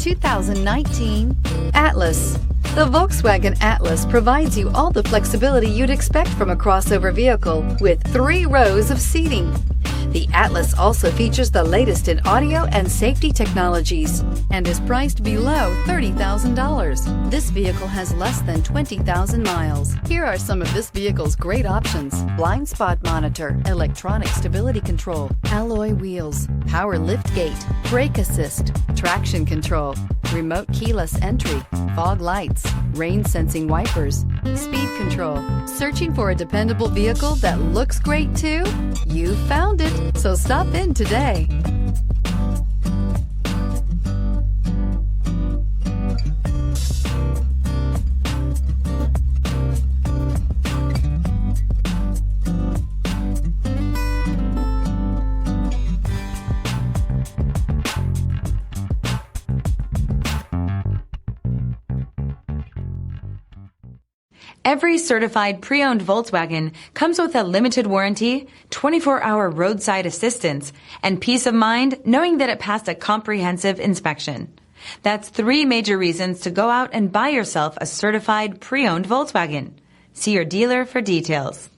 2019 Atlas. The Volkswagen Atlas provides you all the flexibility you'd expect from a crossover vehicle with 3 rows of seating. The Atlas also features the latest in audio and safety technologies and is priced below $30,000. This vehicle has less than 20,000 miles. Here are some of this vehicle's great options: blind spot monitor, electronic stability control, alloy wheels, power liftgate, brake assist, traction control, remote keyless entry, fog lights, rain sensing wipers, speed control. Searching for a dependable vehicle that looks great too? You found it, so stop in today. Every certified pre-owned Volkswagen comes with a limited warranty, 24-hour roadside assistance, and peace of mind knowing that it passed a comprehensive inspection. That's 3 major reasons to go out and buy yourself a certified pre-owned Volkswagen. See your dealer for details.